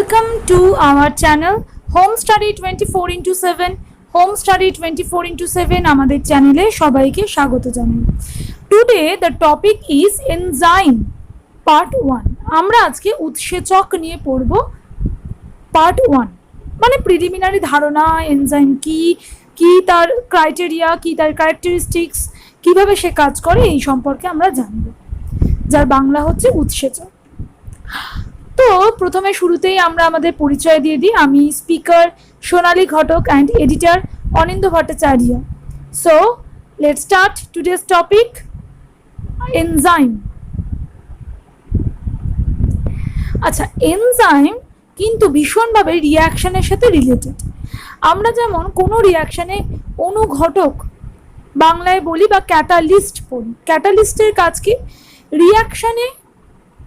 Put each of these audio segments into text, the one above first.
Welcome to our channel Home Study 24/7 Home Study 24/7 আমাদের চ্যানেলে সবাইকে স্বাগত জানাই। Today the topic is enzyme part 1. আমরা আজকে উৎসেচক নিয়ে পড়ব part 1, মানে প্রিলিমিনারি ধারণা এনজাইম কি তার ক্রাইটেরিয়া, কি তার ক্যারেক্টারিস্টিক্স, কিভাবে সে কাজ করে এই সম্পর্কে আমরা জানব, যার বাংলা হচ্ছে উৎসেচক। তো প্রথমে শুরুতেই আমরা আমাদের পরিচয় দিয়ে দিই। আমি speaker Sonali Ghatak and editor Anindya Bhattacharya. So let's start today's topic, enzyme. আচ্ছা, এনজাইম কিন্তু ভীষণভাবে রিয়াকশনের সাথে রিলেটেড। আমরা যেমন কোনো রিয়াকশানে অনুঘটক বাংলায় বলি বা ক্যাটালিস্ট পড়ি। ক্যাটালিস্টের কাজ কি? রিয়াকশানে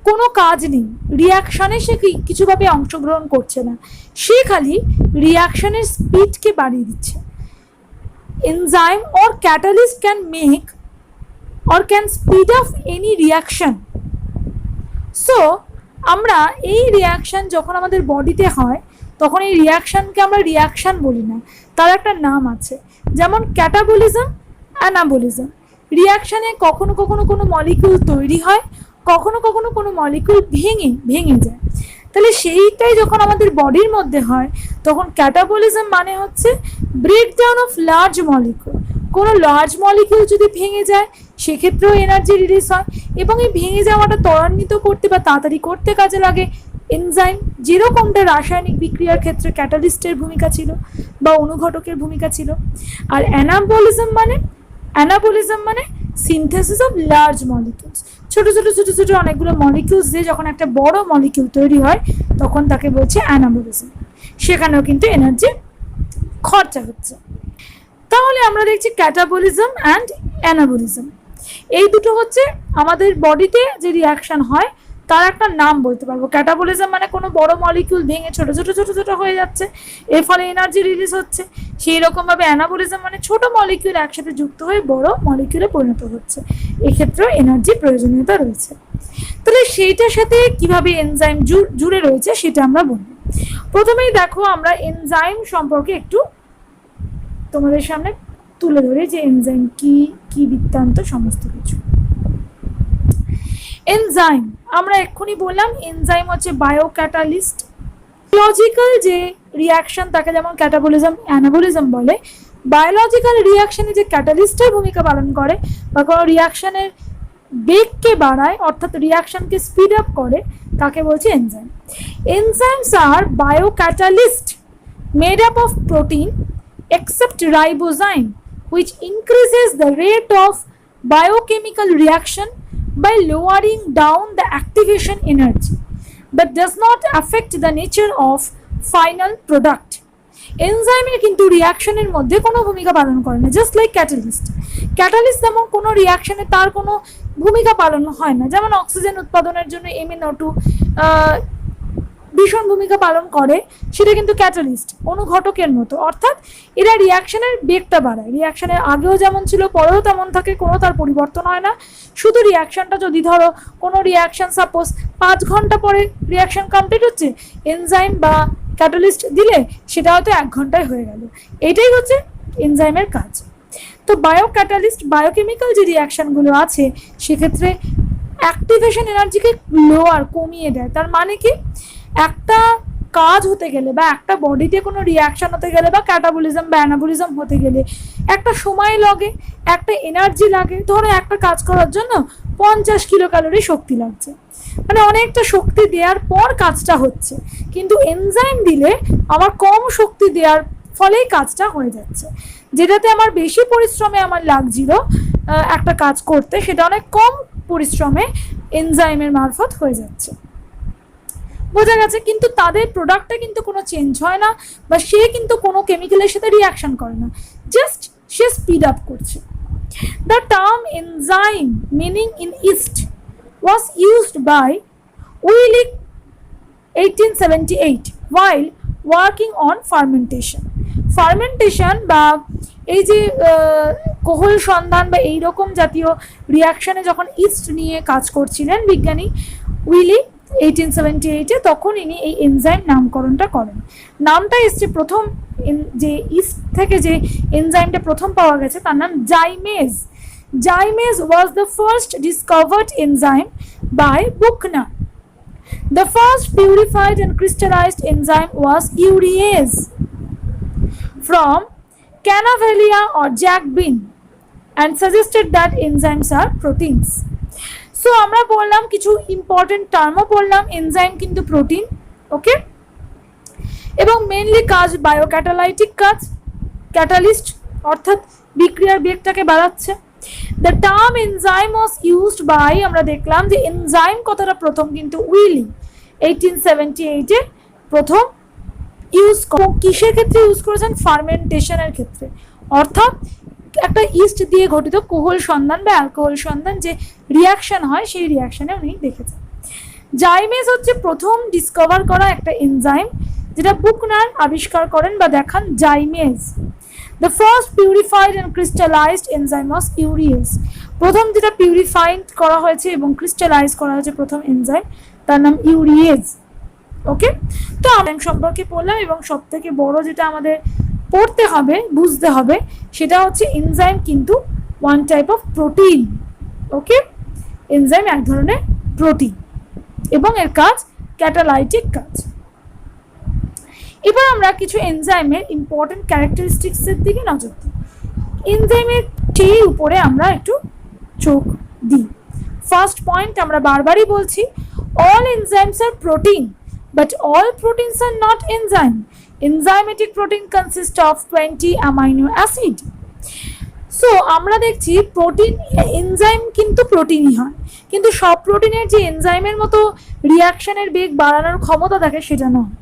কোনো কাজ নেই, রিয়াকশানে সে কিছুভাবে অংশগ্রহণ করছে না, সে খালি রিয়াকশানের স্পিডকে বাড়িয়ে দিচ্ছে। Enzyme or catalyst can make or can speed up any reaction. So আমরা এই রিয়াকশান যখন আমাদের বডিতে হয় তখন এই রিয়াকশানকে আমরা রিয়াকশান বলি না, তার একটা নাম আছে, যেমন ক্যাটাবলিজম, অ্যানাবলিজম। রিয়াকশানে কখনো কখনো কোনো মলিকিউল তৈরি হয়, কখনো কখনো কোনো মলিকিউল ভেঙে যায়। তাহলে সেইটাই যখন আমাদের বডির মধ্যে হয় তখন ক্যাটাবলিজম মানে হচ্ছে ব্রেকডাউন অফ লার্জ মলিকিউল। কোনো লার্জ মলিকিউল যদি ভেঙে যায় সেক্ষেত্রেও এনার্জি রিলিজ হয়, এবং এই ভেঙে যাওয়াটা ত্বরান্বিত করতে বা তাড়াতাড়ি করতে কাজে লাগে এনজাইম। যেরকমটা রাসায়নিক বিক্রিয়ার ক্ষেত্রে ক্যাটালিস্টের ভূমিকা ছিল বা অনুঘটকের ভূমিকা ছিল। আর অ্যানাবলিজম মানে সিনথেসিস অফ লার্জ মলিকিউলস। ছোট ছোট অনেকগুলো মলিকিউলস দিয়ে যখন একটা বড় মলিকিউল তৈরি হয় তখন তাকে বলছে অ্যানাবলিজম। সেখানেও কিন্তু এনার্জি খরচা হচ্ছে। তাহলে আমরা দেখছি ক্যাটাবলিজম অ্যান্ড অ্যানাবলিজম, এই দুটো হচ্ছে আমাদের বডিতে যে রিয়াকশন হয় তার একটা নাম বলতে পারবো। ক্যাটাবলিজম মানে কোনো বড় মলিকিউল ভেঙে ছোট ছোট হয়ে যাচ্ছে, এর ফলে এনার্জি রিলিজ হচ্ছে। সেই রকমভাবে অ্যানাবলিজম মানে ছোট মলিকিউল একসাথে যুক্ত হয়ে বড় মলিকিউলে পরিণত হচ্ছে, এক্ষেত্রেও এনার্জির প্রয়োজনীয়তা রয়েছে। তাহলে সেইটার সাথে কিভাবে এনজাইম জুড়ে রয়েছে সেটা আমরা বলবো। প্রথমেই দেখো, আমরা এনজাইম সম্পর্কে একটু তোমাদের সামনে তুলে ধরে যে এনজাইম কি বৃত্তান্ত সমস্ত কিছু। এনজাইম আমরা এক্ষুনি বললাম, এনজাইম হচ্ছে বায়োক্যাটালিস্ট। বায়োলজিক্যাল যে রিয়াকশন তাকে যেমন ক্যাটাবলিজম অ্যানাবলিজম বলে, বায়োলজিক্যাল রিয়াকশনে যে ক্যাটালিস্টের ভূমিকা পালন করে বা কোনো রিয়াকশনের বেগকে বাড়ায় অর্থাৎ রিয়াকশনকে স্পিড আপ করে তাকে বলছে enzyme. Enzymes are biocatalyst made up of protein except ribozyme, which increases the rate of biochemical reaction by lowering down the activation energy, but does not affect the nature of final product. এনজাইমের কিন্তু রিয়াকশনের মধ্যে কোনো ভূমিকা পালন করে না, just like catalyst যেমন কোনো রিয়াকশনে তার কোনো ভূমিকা পালন হয় না, যেমন অক্সিজেন উৎপাদনের জন্য MnO2 ভীষণ ভূমিকা পালন করে, সেটা কিন্তু ক্যাটালিস্ট অনুঘটকের মতো। অর্থাৎ এরা রিয়াকশনের বেগটা বাড়ায়, রিয়াকশনের আগেও যেমন ছিল পরেও তেমন থাকে, কোনো তার পরিবর্তন হয় না। শুধু রিয়াকশনটা যদি ধরো কোনো রিয়াকশন সাপোজ 5 ঘন্টা পরে রিয়াকশন কমপ্লিট হচ্ছে, এনজাইম বা ক্যাটালিস্ট দিলে সেটা হয়তো 1 ঘন্টায় হয়ে গেল। এটাই হচ্ছে এনজাইমের কাজ। তো বায়োক্যাটালিস্ট বায়োকেমিক্যাল যে রিয়াকশনগুলো আছে সেক্ষেত্রে অ্যাক্টিভেশন এনার্জিকে কমিয়ে দেয়। তার মানে কি, একটা কাজ হতে গেলে বা একটা বডিতে কোনো রিয়াকশন হতে গেলে বা ক্যাটাবলিজম বা অ্যানাবলিজম হতে গেলে একটা সময় লাগে, একটা এনার্জি লাগে। ধরো একটা কাজ করার জন্য 50 কিলো ক্যালোরি শক্তি লাগছে, মানে অনেকটা শক্তি দেওয়ার পর কাজটা হচ্ছে। কিন্তু এনজাইম দিলে আমার কম শক্তি দেওয়ার ফলেই কাজটা হয়ে যাচ্ছে। যেটাতে আমার বেশি পরিশ্রমে আমার লাগছিল একটা কাজ করতে, সেটা অনেক কম পরিশ্রমে এনজাইমের মারফত হয়ে যাচ্ছে। বোঝা গেছে? কিন্তু তাদের প্রোডাক্টটা কিন্তু কোনো চেঞ্জ হয় না বা সে কিন্তু কোনো কেমিক্যালের সাথে রিয়াকশন করে না, জাস্ট সে স্পিড আপ করছে। The term enzyme meaning in yeast was used by Willick 1878 while working on fermentation বা এই যে কোহল সন্ধান বা এইরকম জাতীয় রিয়াকশনে যখন ইস্ট নিয়ে কাজ করছিলেন বিজ্ঞানী উইলি 1878 তখন ইনি এই এনজাইম নামকরণটা করেন। নামটা এসছে প্রথম যে ইস্ট থেকে যে এনজাইমটা প্রথম পাওয়া গেছে তার নাম zymase. Zymase was the first discovered enzyme by Buchner. The first purified and crystallized enzyme was urease from Cannavelia or jack bean and suggested that enzymes are proteins. So আমরা বললাম কিছু ইম্পর্টেন্ট টার্মও বললাম, এনজাইম কিন্তু protein, ওকে, এবং mainly কাজ বায়োক্যাটালাইটিক কাজ, catalyst অর্থাৎ বিক্রিয়ার বেগটাকে বাড়াচ্ছে। The term enzyme was used by, আমরা দেখলাম যে এনজাইম কথাটা প্রথম কিন্তু উইলি 1878 প্রথম ইউজ, কিসের ক্ষেত্রে ইউজ করেছেন? ফার্মেন্টেশনের ক্ষেত্রে, অর্থাৎ একটা ইস্ট দিয়ে ঘটিত কোহল সন্ধান বা অ্যালকোহল সন্ধান যে রিয়াকশন হয় সেই রিয়াকশনে উনি দেখেছেন। জাইমেজ হচ্ছে প্রথম ডিসকভার করা একটা এনজাইম যেটা বুকনার আবিষ্কার করেন বা দেখান, zymase. The first purified and crystallized enzyme was urease. প্রথম যেটা পিউরিফাইড করা হয়েছে এবং ক্রিস্টালাইজ করা হয়েছে প্রথম এনজাইম তার নাম ইউরিয়েজ, ওকে। তো এনজাইম সম্পর্কে পড়লাম এবং সব থেকে বড় যেটা আমাদের পড়তে হবে, বুঝতে হবে, সেটা হচ্ছে এনজাইম কিন্তু one type of protein, okay. Enzyme এক ধরনের প্রোটিন এবং এর কাজ ক্যাটালাইটিক কাজ। এবার আমরা কিছু এনজাইমের ইম্পর্টেন্ট ক্যারেক্টারিস্টিক্সের দিকে নজর দিই। এনজাইমের ঠিক উপরে আমরা একটু চোখ দিই। ফার্স্ট পয়েন্ট আমরা বারবারই বলছি, all enzymes are protein but all proteins are not enzyme. Enzymatic protein consists of 20 amino acid. So আমরা দেখছি প্রোটিন, এনজাইম কিন্তু প্রোটিনই হয়, কিন্তু সব প্রোটিনের যে এনজাইমের মতো রিয়াকশনের বেগ বাড়ানোর ক্ষমতা থাকে সেটা নয়।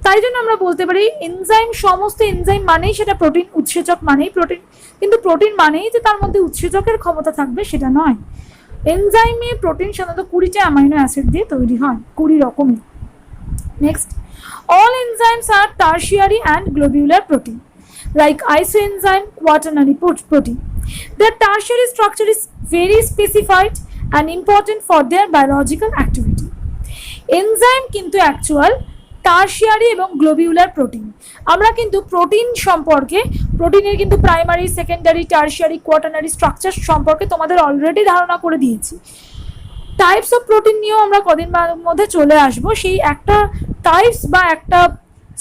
তাই জন্য আমরা বলতে পারি এনজাইম, সমস্ত এনজাইম মানেই সেটা প্রোটিন, উৎসেচক মানেই প্রোটিন, কিন্তু প্রোটিন মানেই যে তার মধ্যে উৎসেচকের ক্ষমতা থাকবে সেটা নয়। এনজাইমে প্রোটিন সাধারণত 20টা অ্যামাইনো অ্যাসিড দিয়ে তৈরি হয়, 20 রকমের। Next, all enzymes are tertiary and globular protein like isoenzyme, quaternary protein. Their tertiary structure is very specified and important for their biological activity. Enzyme কিন্তু অ্যাকচুয়াল টার্সিয়ারি এবং গ্লোবিউলার প্রোটিন। আমরা কিন্তু protein সম্পর্কে, প্রোটিনের কিন্তু primary, secondary, tertiary, quaternary structure সম্পর্কে তোমাদের already ধারণা করে দিয়েছি। টাইপস অফ প্রোটিন নিয়েও আমরা কদিন মধ্যে চলে আসবো। সেই একটা টাইপস বা একটা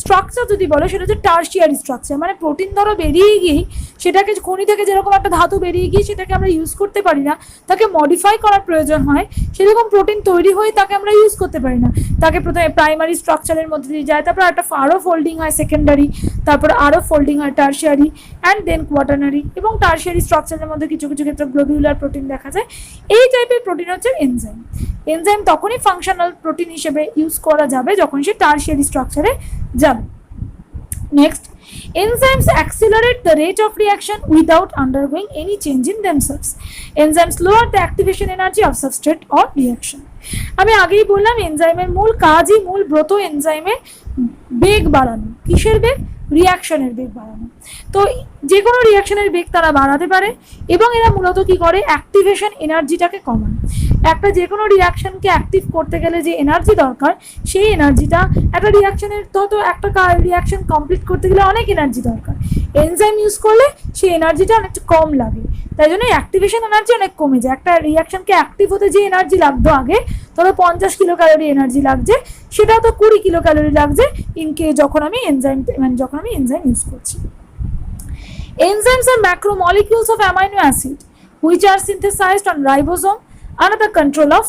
স্ট্রাকচার যদি বলো সেটা হচ্ছে টার্সিয়ারি স্ট্রাকচার, মানে প্রোটিন ধরো বেরিয়ে গিয়ে সেটাকে খনি থেকে যেরকম একটা ধাতু বেরিয়ে গিয়ে সেটাকে আমরা ইউজ করতে পারি না, তাকে মডিফাই করার প্রয়োজন হয়, সেরকম প্রোটিন তৈরি হয়ে তাকে আমরা ইউজ করতে পারি না। তাকে প্রথমে প্রাইমারি স্ট্রাকচারের মধ্যে দিয়ে যায়, তারপর একটা আরও ফোল্ডিং হয় সেকেন্ডারি, তারপর আরও ফোল্ডিং হয় টার্সিয়ারি অ্যান্ড দেন কোয়াটার্নারি, এবং টার্সিয়ারি স্ট্রাকচারের মধ্যে কিছু কিছু ক্ষেত্রে গ্লোবিউলার প্রোটিন দেখা যায়। এই টাইপের প্রোটিন হচ্ছে এনজাইম। এনজাইম তখনই ফাংশনাল প্রোটিন হিসেবে ইউজ করা যাবে যখন সে টার্সিয়ারি স্ট্রাকচারে যাবে। Next, enzymes accelerate the rate of reaction without undergoing any change in themselves. Enzymes lower the activation energy of substrate or reaction. আমি আগেই বললাম এনজাইমের মূল কাজই, মূল ব্রত এনজাইমের বেগ বাড়ানো। কিসের বেগ? রিয়াকশনের বেগ বাড়ানো। তো যে কোনো রিয়াকশনের বেগ তারা বাড়াতে পারে এবং এরা মূলত কি করে? অ্যাক্টিভেশন এনার্জিটাকে কমান। একটা যে কোনো রিয়াকশনকে অ্যাক্টিভ করতে গেলে যে এনার্জি দরকার, সেই এনার্জিটা একটা রিয়াকশনের তো একটা রিয়াকশন কমপ্লিট করতে গেলে অনেক এনার্জি দরকার। এনজাইম ইউজ করলে সেই এনার্জিটা অনেকটা কম লাগে, তাই জন্য অ্যাক্টিভেশন এনার্জি অনেক কমে যায়। একটা রিয়াকশনকে অ্যাক্টিভ হতে যে এনার্জি লাগতো আগে, ধরো 50 কিলো ক্যালোরি এনার্জি লাগছে, সেটা তো 20 কিলো ক্যালোরি লাগছে যখন আমি এনজাইম ইউজ করছি। Enzymes are macromolecules of amino acid which are synthesized on ribosome under the control of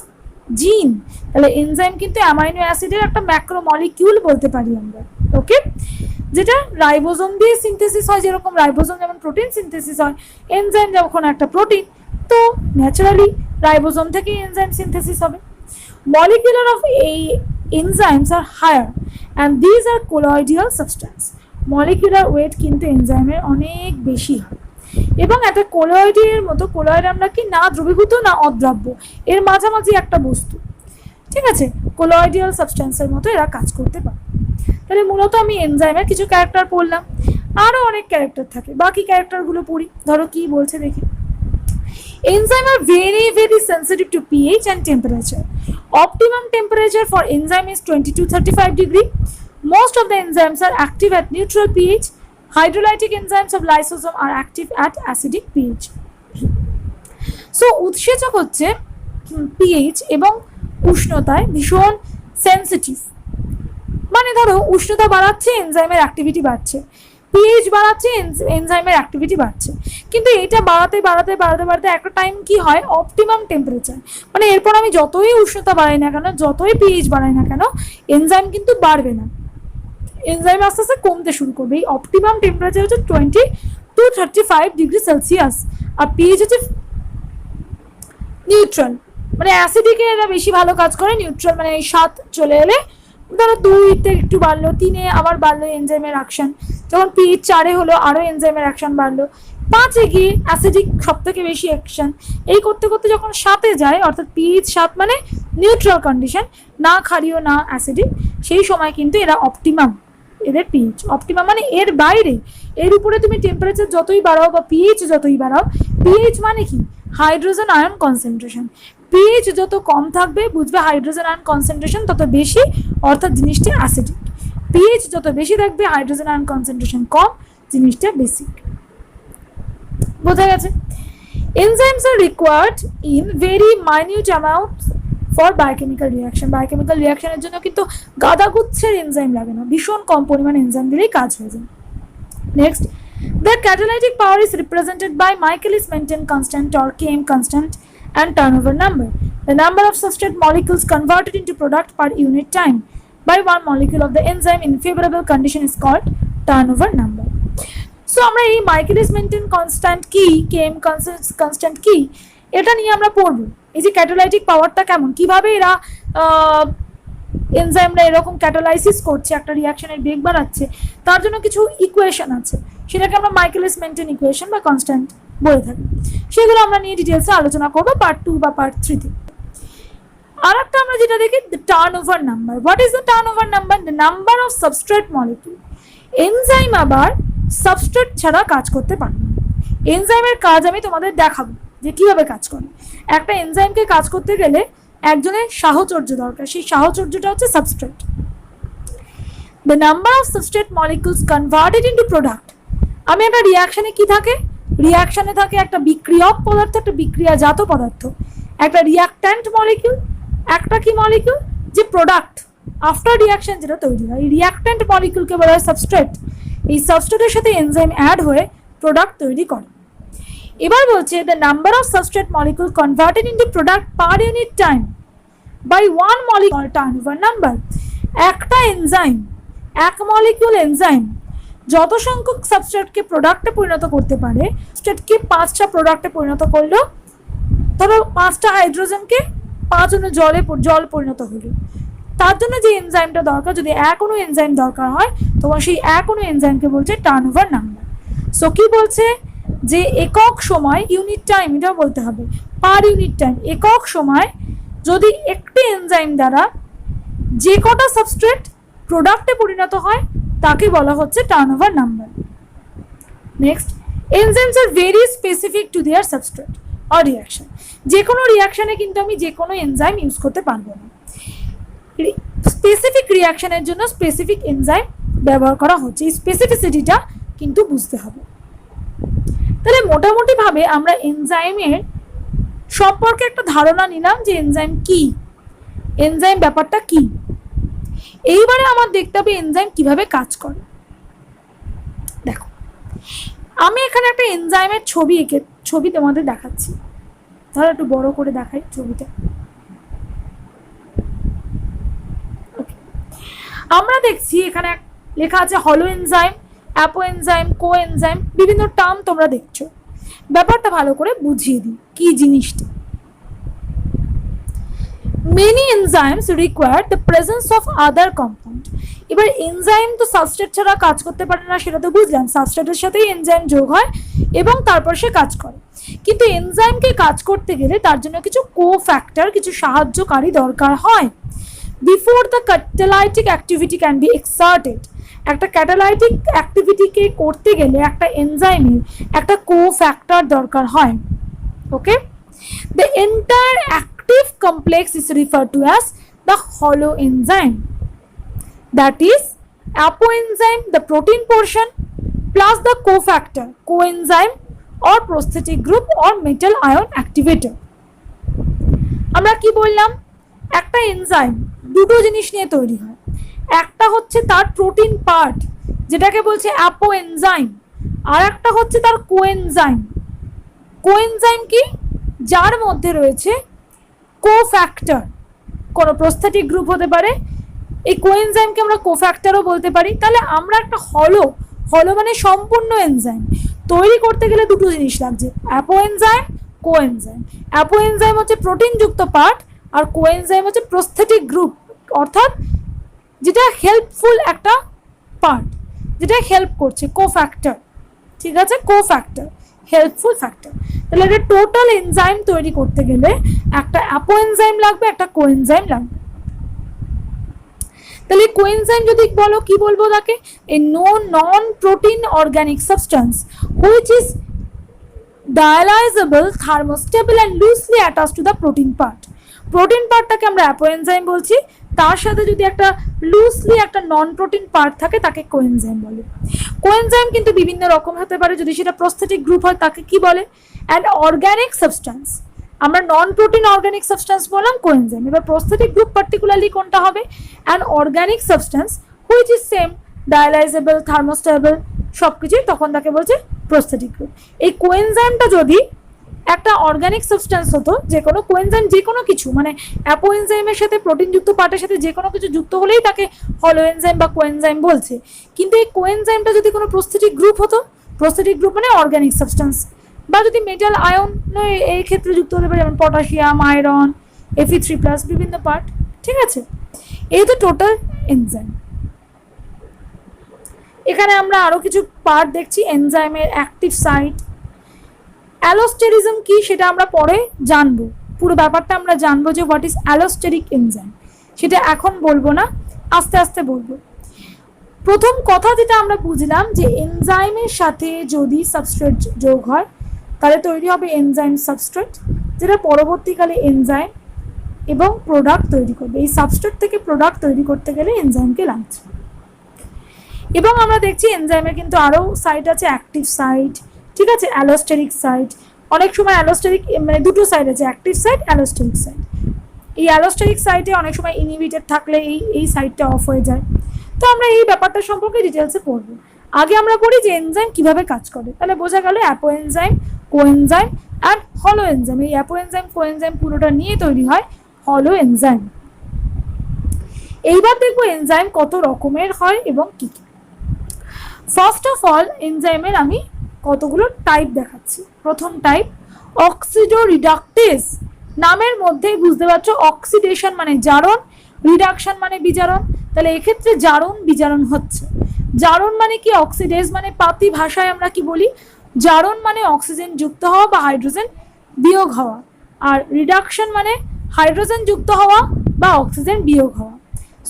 gene. তাহলে এনজাইম কিন্তু অ্যামাইনো অ্যাসিডের একটা ম্যাক্রোমলিকিউল বলতে পারি আমরা, ওকে, যেটা রাইবোজোম দিয়ে সিনথেসিস হয়। যেরকম রাইবোজোম যেমন প্রোটিন সিনথেসিস হয়, এনজাইম যখন একটা প্রোটিন, তো ন্যাচারালি রাইবোজোম থেকে এনজাইম সিনথেসিস হবে। Molecular of enzymes are higher and these are colloidal substance. Molecular weight কিন্তু এনজাইমের অনেক বেশি হয় এবং একটা কোলয়েডের মতো, কোলয়েড আমরা কি না দ্রবীভূত না অদ্রাব্য, এর মাঝামাঝি একটা বস্তু, ঠিক আছে, কোলয়েডিয়াল সাবস্টেন্সের মতো এরা কাজ করতে পারে। তাহলে মূলত আমি এনজাইমের কিছু ক্যারেক্টার পড়লাম, আরও অনেক ক্যারেক্টার থাকে, বাকি ক্যারেক্টারগুলো পড়ি। ধরো কি বলছে দেখি। Enzymes are very, very sensitive to pH and temperature. Optimum temperature for enzyme is 20 to 35 degree. Most of the enzymes are active at neutral pH. Hydrolytic enzymes of lysosome are active at acidic pH. So উৎসেচক হচ্ছে pH এবং উষ্ণতায় ভীষণ sensitive. মানে ধরো উষ্ণতা বাড়াচ্ছে, এনজাইমের activity বাড়ছে, পিএইচ বাড়াচ্ছে, এনজাইমের অ্যাক্টিভিটি বাড়ছে। কিন্তু এটা বাড়াতে বাড়াতে বাড়াতে বাড়াতে একটা টাইম কি হয়, অপটিমাম টেম্পারেচার, মানে এরপর আমি যতই উষ্ণতা বাড়াই না কেন, যতই পিএইচ বাড়াই না কেন, এনজাইম কিন্তু বাড়বে না, এনজাইম আস্তে আস্তে কমতে শুরু করবে। এই অপটিমাম টেম্পারেচার হচ্ছে 20 to 35 ডিগ্রি সেলসিয়াস, আর পিএইচ হচ্ছে নিউট্রাল, মানে অ্যাসিডিকে এরা বেশি ভালো কাজ করে, নিউট্রাল মানে এই 7 চলে এলে, ধরো 2-তে একটু বাড়লো, 3-এ আবার বাড়লো এনজাইমের অ্যাকশন, যখন পিএইচ 4-এ হলো আরও এনজাইমের অ্যাকশন বাড়লো, 5-এ গিয়ে অ্যাসিডিক সব থেকে বেশি অ্যাকশন, এই করতে করতে যখন 7-এ যায়, অর্থাৎ পিএইচ 7 মানে নিউট্রাল কন্ডিশন, না ক্ষারীয় না অ্যাসিডিক, সেই সময় কিন্তু এরা অপটিমাম, এদের পিএইচ অপটিমাম মানে এর বাইরে, এর উপরে তুমি টেম্পারেচার যতই বাড়াও বা পিএইচ যতই বাড়াও, পিএইচ মানে কি, হাইড্রোজেন আয়ন কনসেন্ট্রেশন, পিএইচ যত কম থাকবে বুঝবে হাইড্রোজেন আয়ন কনসেন্ট্রেশন তত বেশি, অর্থাৎ জিনিসটি অ্যাসিডিক। পিএইচ যত বেশি থাকবে হাইড্রোজেন আয়ন কনসেন্ট্রেশন কম, জিনিসটা বেসিক। বোঝা গেছে? Enzymes are required in very minute amounts for biochemical reaction. Biochemical রিয়াকশনের জন্য কিন্তু গাদাগুচ্ছের এনজাইম লাগে না, ভীষণ কম পরিমাণ এনজাইম দিলেই কাজ হয়ে যায়। Next, their catalytic power is represented by Michaelis-Menten constant or Km constant and turnover number, the number of substrate molecules converted into product per unit time by one molecule of the enzyme in favorable condition is called turnover number. So আমরা এই Michaelis-Menten constant কি, Km constant কি, এটা নিয়ে আমরা পড়ব। এই যে ক্যাটালাইটিক পাওয়ারটা কেমন, কিভাবে এরা এনজাইমরা এরকম ক্যাটালাইসিস করছে, একটা রিঅ্যাকশনের বেগ বাড়াচ্ছে, তার জন্য কিছু ইকুয়েশন আছে, সেটাকে আমরা Michaelis-Menten ইকুয়েশন বা কনস্ট্যান্ট বলে থাকি। সেগুলো আমরা নিয়ে ডিটেলসে আলোচনা করবো পার্ট 2 বা পার্ট 3-তে। আর একটা আমরা যেটা দেখি, the turnover number. What is the turnover number? The number of substrate molecule. Enzyme আবার সাবস্ট্রেট ছাড়া কাজ করতে পারে না। এনজাইমের কাজ আমি তোমাদের দেখাবো যে কিভাবে কাজ করে। একটা এনজাইমকে কাজ করতে গেলে একজনের সাহচর্য দরকার, সেই সাহচর্যটা হচ্ছে substrate. The number of substrate molecules converted into product. আমি একটা রিয়াকশনে কি থাকে, রিয়াকশনে থাকে একটা বিক্রিয়ক পদার্থ, একটা বিক্রিয়াজাত পদার্থ, একটা রিয়াক্ট্যান্ট মলিকিউল, একটা কি মলিকিউল, যে প্রোডাক্ট আফটার রিয়াকশন যেটা তৈরি হয়। এই রিয়াক্ট্যান্ট মলিকিউলকে বলা হয় সাবস্ট্রেট। এই সাবস্ট্রেটের সাথে এনজাইম অ্যাড হয়ে প্রোডাক্ট তৈরি করে। এবার বলছে the number of substrate molecule converted into product per unit time by one molecule turnover number. একটা এনজাইম, এক মলিকিউল এনজাইম যত সংখ্যক সাবস্ট্রেটকে প্রোডাক্টে পরিণত করতে পারে, সাবস্ট্রেটকে 5টা প্রোডাক্টে পরিণত করলো, ধরো 5টা হাইড্রোজেনকে 5 অণু জল পরিণত হলো, তার জন্য যে এনজাইমটা দরকার, যদি এক অণু এনজাইম দরকার হয় তখন সেই এক অণু এনজাইমকে বলছে টার্নওভার নাম্বার। সো কি বলছে, যে একক সময়, ইউনিট টাইম এটাও বলতে হবে, পার ইউনিট টাইম, একক সময় যদি একটি এনজাইম দ্বারা যে কটা সাবস্ট্রেট প্রোডাক্টে পরিণত হয় তাকে বলা হচ্ছে turnover number. Next, enzymes are very specific to their substrate or reaction. যে কোনো রিয়াকশনে কিন্তু আমি যে কোনো এনজাইম ইউজ করতে পারবো না, স্পেসিফিক রিয়াকশনের জন্য স্পেসিফিক এনজাইম ব্যবহার করা হচ্ছে। এই স্পেসিফিসিটিটা কিন্তু বুঝতে হবে। তাহলে মোটামুটি ভাবে আমরা এনজাইমের সম্পর্কে একটা ধারণা নিলাম যে এনজাইম কি, এনজাইম ব্যাপারটা কি। এইবারে আমার দেখতে হবে এনজাইম কিভাবে কাজ করে। দেখো, আমি এখানে একটা এনজাইমের ছবি তোমাদের দেখাচ্ছি, ধরো একটু বড় করে দেখাই ছবিটা। আমরা দেখছি এখানে লেখা আছে হলো এনজাইম, অ্যাপো এনজাইম, কো এনজাইম, বিভিন্ন টার্ম তোমরা দেখছো। ব্যাপারটা ভালো করে বুঝিয়ে দিই কি জিনিসটা। Many enzymes require the presence of other compound. এবার এনজাইম তো সাবস্ট্রেট ছাড়া কাজ করতে পারে না, সেটা তো বুঝলাম। সাবস্ট্রেটের সাথেই এনজাইম যোগ হয় এবং তারপর সে কাজ করে। কিন্তু এনজাইমকে কাজ করতে গেলে তার জন্য কিছু কোফ্যাক্টর, কিছু সাহায্যকারী দরকার হয়। Before the catalytic activity can be exerted, একটা ক্যাটালাইটিক অ্যাক্টিভিটিকে করতে গেলে একটা এনজাইমের একটা কোফ্যাক্টর দরকার হয়। ওকে, the entire active complex is referred to as the hollow enzyme. That is apoenzyme, the protein portion, plus the cofactor, coenzyme or prosthetic group or metal ion activator. আমরা কি বললাম, একটা এনজাইম দুটো জিনিস নিয়ে তৈরি হয়। একটা হচ্ছে তার প্রোটিন পার্ট যেটাকে বলছে অ্যাপোএনজাইম, আর একটা হচ্ছে তার কোএনজাইম। কোএনজাইম কি, যার মধ্যে রয়েছে কোফ্যাক্টর, কোনো প্রস্থেটিক গ্রুপ হতে পারে, এই কোএনজাইমকে আমরা কোফ্যাক্টরও বলতে পারি। তাহলে আমরা একটা হলো মানে সম্পূর্ণ এনজাইম তৈরি করতে গেলে দুটো জিনিস লাগছে, অ্যাপোএনজাইম, কোএনজাইম। অ্যাপোএনজাইম হচ্ছে প্রোটিনযুক্ত পার্ট, আর কোএনজাইম হচ্ছে প্রস্থেটিক গ্রুপ, অর্থাৎ যেটা হেল্পফুল একটা পার্ট, যেটা হেল্প করছে, কোফ্যাক্টর। ঠিক আছে, কোফ্যাক্টর, হেল্পফুল ফ্যাক্টর। তাহলে এটা টোটাল এনজাইম তৈরি করতে গেলে একটা অ্যাপোএনজাইম লাগবে, একটা কোএনজাইম লাগবে। তাহলে কোএনজাইম যদি বলো কি বলবো তাকে, a non protein organic substance which is dialyzable, thermostable and loosely attached to the protein part. Protein পার্টটাকে আমরা অ্যাপোএনজাইম বলছি, তার সাথে যদি একটা লুজলি একটা নন প্রোটিন পার্ট থাকে তাকে কোএনজাইম বলে। কোএনজাইম কিন্তু বিভিন্ন রকম হতে পারে, যদি সেটা প্রস্থেটিক গ্রুপ হয় তাকে কি বলে, অ্যান্ড অর্গানিক সাবস্টেন্স। আমরা নন প্রোটিন অর্গানিক সাবস্টেন্স বললাম কোএনজাইম। এবার প্রস্থেটিক গ্রুপ পার্টিকুলারলি কোনটা হবে, and organic substance which is same, dialyzable, thermostable সব কিছুই, তখন তাকে বলছে প্রস্থেটিক গ্রুপ। এই কোএনজাইমটা যদি একটা অর্গানিক সাবস্টেন্স হতো, যে কোনো কোএনজাইম যে কোনো কিছু মানে অ্যাপোএনজাইমের সাথে প্রোটিনযুক্ত পার্টের সাথে যে কোনো কিছু যুক্ত হলেই তাকে হলো এনজাইম বা কোএনজাইম বলছে। কিন্তু এই কোএনজাইমটা যদি কোনো প্রস্থেটিক গ্রুপ হতো, প্রস্থেটিক গ্রুপ মানে অর্গানিক সাবস্টেন্স, বা যদি মেটাল আয়ন এই ক্ষেত্রে যুক্ত হতে পারে, যেমন পটাশিয়াম, আয়রন, Fe3+, বিভিন্ন পার্ট। ঠিক আছে, এই তো টোটাল এনজাইম। এখানে আমরা আরো কিছু পার্ট দেখছি এনজাইমের, অ্যাক্টিভ সাইট। অ্যালোস্টেরিজম কি সেটা আমরা পরে জানবো, পুরো ব্যাপারটা আমরা জানবো যে হোয়াট ইজ অ্যালোস্টেরিক এনজাইম, সেটা এখন বলবো না, আস্তে আস্তে বলবো। প্রথম কথা যেটা আমরা বুঝলাম যে এনজাইমের সাথে যদি সাবস্ট্রেট যোগ হয় তাহলে তৈরি হবে এনজাইম সাবস্ট্রেট, যেটা পরবর্তীকালে এনজাইম এবং প্রোডাক্ট তৈরি করবে। এই সাবস্ট্রেট থেকে প্রোডাক্ট তৈরি করতে গেলে এনজাইমকে লাগছে। এবং আমরা দেখছি এনজাইমের কিন্তু আরও সাইট আছে, অ্যাক্টিভ সাইট, ঠিক আছে, অ্যালোস্টেরিক সাইট। অনেক সময় অ্যালোস্টেরিক মানে দুটো সাইট আছে, অ্যাক্টিভ সাইট, অ্যালোস্টেরিক সাইট। এই অ্যালোস্টেরিক সাইটে অনেক সময় ইনহিবিটেড থাকলে এই সাইটটা অফ হয়ে যায়। তো আমরা এই ব্যাপারটা সম্পর্কে ডিটেলসে পড়বো। আগে আমরা পড়ি যে এনজাইম কিভাবে কাজ করে, তাহলে বোঝা গেল অ্যাপোএনজাইম, কোএনজাইম অ্যান্ড হলো এনজাইম। এই অ্যাপোএনজাইম কোএনজাইম পুরোটা নিয়ে তৈরি হয় হলো এনজাইম। এইবার দেখবো এনজাইম কত রকমের হয় এবং কি কি। ফার্স্ট অফ অল এনজাইমের আমি কতগুলো টাইপ দেখাচ্ছি। প্রথম টাইপ অক্সিডোরিডাকটেজ। নামের মধ্যেই বুঝতে পারছো, অক্সিডেশন মানে জারণ, রিডাকশন মানে বিজারণ। তাহলে এক্ষেত্রে জারণ বিজারণ হচ্ছে। জারণ মানে কি, অক্সিডেজ মানে পাতি ভাষায় আমরা কি বলি, জারণ মানে অক্সিজেন যুক্ত হওয়া বা হাইড্রোজেন বিয়োগ হওয়া, আর রিডাকশন মানে হাইড্রোজেন যুক্ত হওয়া বা অক্সিজেন বিয়োগ হওয়া।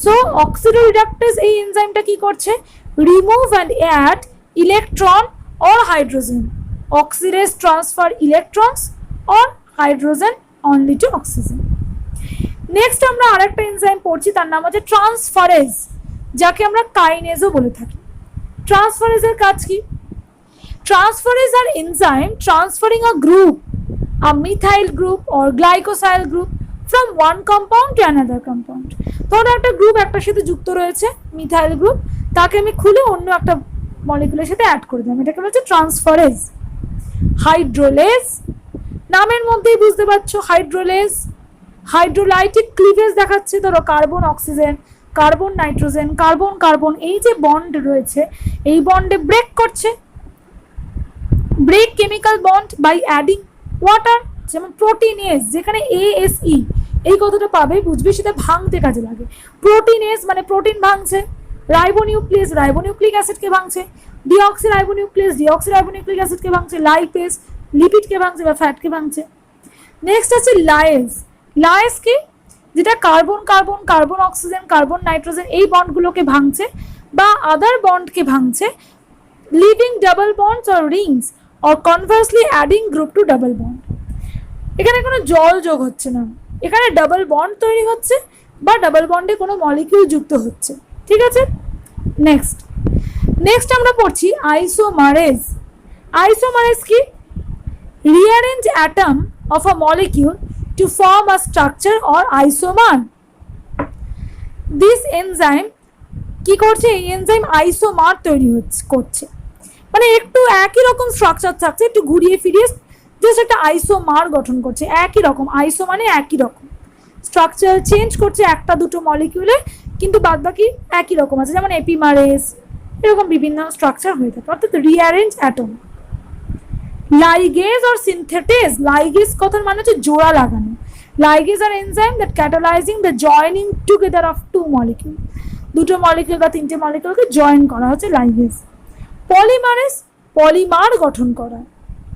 সো অক্সিডোরিডাকটেজ এই এনজাইমটা কি করছে, remove and add electron or hydrogen, oxidase transfer electrons or hydrogen only to oxygen. Next আমরা আরেকটা এনজাইম পড়ছি, তার নাম হচ্ছে ট্রান্সফারেজ, যাকে আমরা কাইনেজও বলে থাকি। ট্রান্সফারেজের কাজ কি, ট্রান্সফারেজ আর enzyme transferring a group, a methyl group or glycosyl group from one compound to another compound। ধরো একটা গ্রুপ একটার সাথে যুক্ত রয়েছে, মিথাইল গ্রুপ, তাকে আমি খুলে অন্য একটা মলিকুলের সাথে অ্যাড করে দিলাম, এটাকে বলছে ট্রান্সফারেজ। হাইড্রোলেজ, নামের মধ্যেই বুঝতে পারছো হাইড্রোলেজ, হাইড্রোলাইটিক ক্লিভেজ দেখাচ্ছে। ধরো carbon oxygen, carbon nitrogen, carbon carbon, এই যে বন্ড রয়েছে এই বন্ডে ব্রেক করছে, break chemical bond by adding water. যেমন প্রোটিনেজ, যেখানে ASE এই কথাটা পাবে বুঝবি সেটা ভাঙতে কাজে লাগে। প্রোটিনেজ মানে প্রোটিন ভাঙছে, রাইবোনিউক্লিয়াস রাইবোনিউক্লিক অ্যাসিডকে ভাঙছে, ডিঅক্সিরাইবোনিউক্লিয়াস ডিঅক্সিরাইবোনিউক্লিক অ্যাসিডকে ভাঙছে, লাইপেজ লিপিডকে ভাঙছে বা ফ্যাটকে ভাঙছে। নেক্সট আছে লায়েজ। লায়েজ কি, যেটা carbon carbon, carbon oxygen, carbon nitrogen এই বন্ডগুলোকে ভাঙছে বা আদার বন্ডকে ভাঙছে, leaving double bonds or rings or conversely adding group to double bond. এখানে কোনো জল যোগ হচ্ছে না, এখানে ডাবল বন্ড তৈরি হচ্ছে বা ডাবল বন্ডে কোনো মলিকিউল যুক্ত হচ্ছে। ঠিক আছে, নেক্সট আমরা পড়ছি আইসোমারেজ। আইসোমারেজ কি? Rearrange atom of a molecule to form a structure or isomer. This enzyme কি করছে? এই এনজাইম আইসোমার তৈরি করছে, মানে একটু একই রকম স্ট্রাকচার থাকছে, একটু ঘুরিয়ে ফিরিয়ে জাস্ট একটা আইসোমার গঠন করছে। একই রকম, আইসো মানে একই রকম, স্ট্রাকচার চেঞ্জ করছে একটা দুটো মলিকিউলে, কিন্তু বাদ বাকি একই রকম আছে, যেমন এপিমারেজ, এরকম বিভিন্ন স্ট্রাকচার হয়ে থাকে, অর্থাৎ rearrange atom. Ligase or synthetase, ligase কথার মানে হচ্ছে জোড়া লাগানো। Ligase are enzyme that catalyzing the joining together of two molecule, দুটো মলিকিউল বা তিনটে মলিকিউলকে জয়েন করা হচ্ছে লাইগেজ। পলিমারেজ, পলিমার গঠন করা।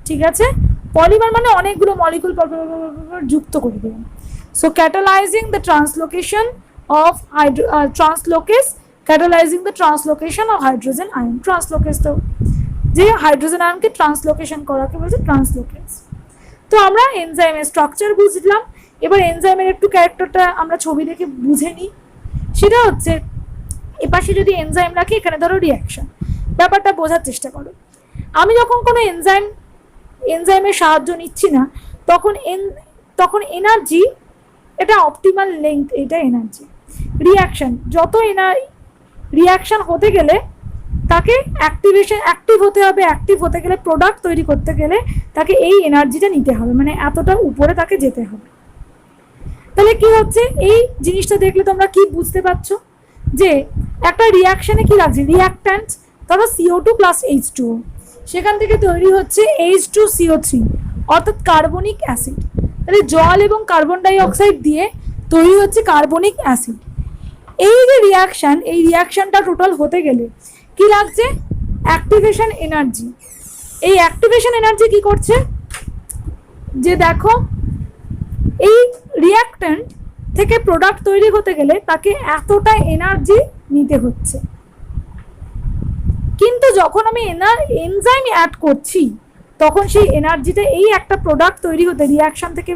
ঠিক আছে, পলিমার মানে অনেকগুলো মলিকিউল যুক্ত করে দেবেন। So catalyzing the translocation of catalyzing the translocation of hydrogen ion. Translocase তো যে হাইড্রোজেন আয়নকে ট্রান্সলোকেশন করাকে বলছে ট্রান্সলোকেস। তো আমরা এনজাইমের স্ট্রাকচার বুঝলাম, এবার এনজাইমের একটু ক্যারেক্টারটা আমরা ছবি দেখে বুঝে নিই। সেটা হচ্ছে এপাশে যদি এনজাইম রাখি, এখানে ধরো রিয়াকশন, ব্যাপারটা বোঝার চেষ্টা করো। আমি যখন কোনো এনজাইমের সাহায্য নিচ্ছি না, তখন এনার্জি, এটা অপটিমাল লেংথ, এটা এনার্জি। রিয়াকশন, যত রিয়াকশন হতে গেলে তাকে অ্যাক্টিভ হতে হবে, অ্যাক্টিভ হতে গেলে প্রোডাক্ট তৈরি করতে গেলে তাকে এই এনার্জিটা নিতে হবে, মানে এতটা উপরে তাকে যেতে হবে। তাহলে কি হচ্ছে, এই জিনিসটা দেখলে তোমরা কি বুঝতে পারছো যে একটা রিয়াকশনে কি লাগছে, রিয়াক্ট্যান্ট, ধরো CO2 প্লাস H2O, সেখান থেকে তৈরি হচ্ছে H2CO3 অর্থাৎ কার্বনিক অ্যাসিড। তাহলে জল এবং কার্বন ডাই অক্সাইড দিয়ে তৈরি হচ্ছে কার্বনিক অ্যাসিড। এই যে রিয়াকশন, এই রিয়াকশনটা টোটাল হতে গেলে কি লাগছে, অ্যাক্টিভেশন এনার্জি। এই অ্যাক্টিভেশন এনার্জি কি করছে, যে দেখো এই রিয়াক্ট্যান্ট থেকে প্রোডাক্ট তৈরি হতে গেলে তাকে এতটা এনার্জি নিতে হচ্ছে, কিন্তু যখন আমি এনজাইম অ্যাড করছি তখন সেই এনার্জিটা, এই একটা প্রোডাক্ট তৈরি হতে, রিয়াকশন থেকে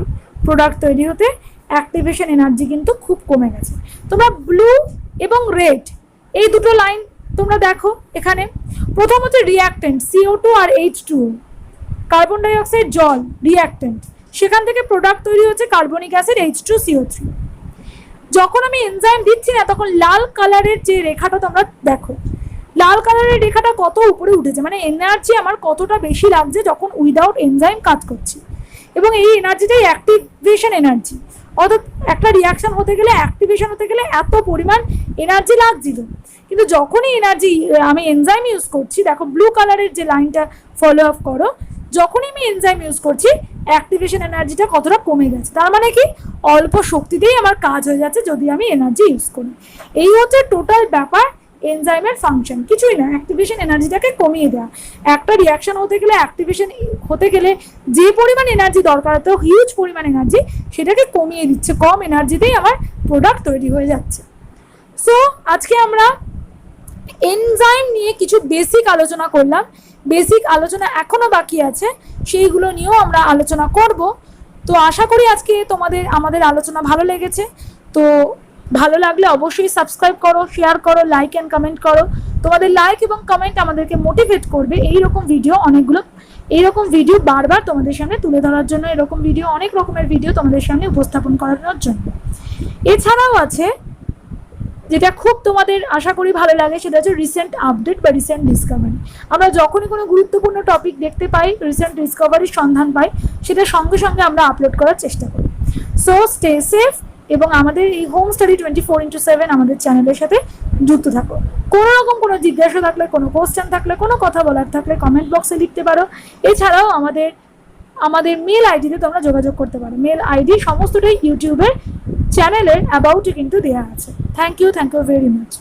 প্রোডাক্ট তৈরি হতে অ্যাক্টিভেশন এনার্জি কিন্তু খুব কমে গেছে। তোমরা ব্লু এবং রেড এই দুটো লাইন তোমরা দেখো, এখানে প্রথম হচ্ছে রিয়াক্ট্যান্ট CO2 আর H2O, কার্বন ডাই অক্সাইড জল রিয়াক্ট্যান্ট, সেখান থেকে প্রোডাক্ট তৈরি হচ্ছে কার্বনিক অ্যাসিড H2CO3। যখন আমি এনজাইম দিচ্ছি না, তখন লাল কালারের যে রেখাটা তোমরা দেখো, লাল কালারের রেখাটা কত উপরে উঠেছে, মানে এনার্জি আমার কতটা বেশি লাগছে যখন উইদাউট এনজাইম কাজ করছি, এবং এই এনার্জিটাই অ্যাক্টিভেশন এনার্জি। অর্থাৎ একটা রিয়াকশন হতে গেলে, অ্যাক্টিভেশন হতে গেলে এত পরিমাণ এনার্জি লাগছিল, কিন্তু যখনই আমি এনজাইম ইউজ করছি, দেখো ব্লু কালারের যে লাইনটা ফলো আপ করো, যখনই আমি এনজাইম ইউজ করছি অ্যাক্টিভেশন এনার্জিটা কতটা কমে গেছে, তার মানে কি অল্প শক্তিতেই আমার কাজ হয়ে যাচ্ছে যদি আমি এনার্জি ইউজ করি। এই হচ্ছে টোটাল ব্যাপার এনজাইমের ফাংশন, কিছুই না, অ্যাক্টিভেশন এনার্জিটাকে কমিয়ে দেওয়া। একটা রিয়াকশন হতে গেলে, অ্যাক্টিভেশন হতে গেলে যে পরিমাণ এনার্জি দরকার হতো, হিউজ পরিমাণ এনার্জি, সেটাকে কমিয়ে দিচ্ছে, কম এনার্জিতেই আমার প্রোডাক্ট তৈরি হয়ে যাচ্ছে। সো আজকে আমরা এনজাইম নিয়ে কিছু বেসিক আলোচনা করলাম, বেসিক আলোচনা এখনো বাকি আছে, সেইগুলো নিয়েও আমরা আলোচনা করব। তো আশা করি আজকে আমাদের আলোচনা ভালো লেগেছে। তো ভালো লাগলে অবশ্যই সাবস্ক্রাইব করো, শেয়ার করো, লাইক অ্যান্ড কমেন্ট করো। তোমাদের লাইক এবং কমেন্ট আমাদেরকে মোটিভেট করবে এইরকম ভিডিও বারবার তোমাদের সামনে তুলে ধরার জন্য, এরকম ভিডিও, অনেক রকমের ভিডিও তোমাদের সামনে উপস্থাপন করানোর জন্য। এছাড়াও আছে যেটা খুব তোমাদের আশা করি ভালো লাগে, সেটা হচ্ছে রিসেন্ট আপডেট বা রিসেন্ট ডিসকভারি। আমরা যখনই কোনো গুরুত্বপূর্ণ টপিক দেখতে পাই, রিসেন্ট ডিসকভারির সন্ধান পাই, সেটা সঙ্গে সঙ্গে আমরা আপলোড করার চেষ্টা করি। সো স্টে সেফ এবং আমাদের এই হোম স্টাডি 24x7 আমাদের চ্যানেলের সাথে যুক্ত থাকো। কোনো রকম কোনো জিজ্ঞাসা থাকলে, কোনো কোশ্চেন থাকলে, কোনো কথা বলার থাকলে কমেন্ট বক্সে লিখতে পারো। এছাড়াও আমাদের মেল আইডিতে তোমরা যোগাযোগ করতে পারো। মেল আইডি সমস্তটাই ইউটিউবের চ্যানেলের অ্যাবাউটে কিন্তু দেওয়া আছে। Thank you very much.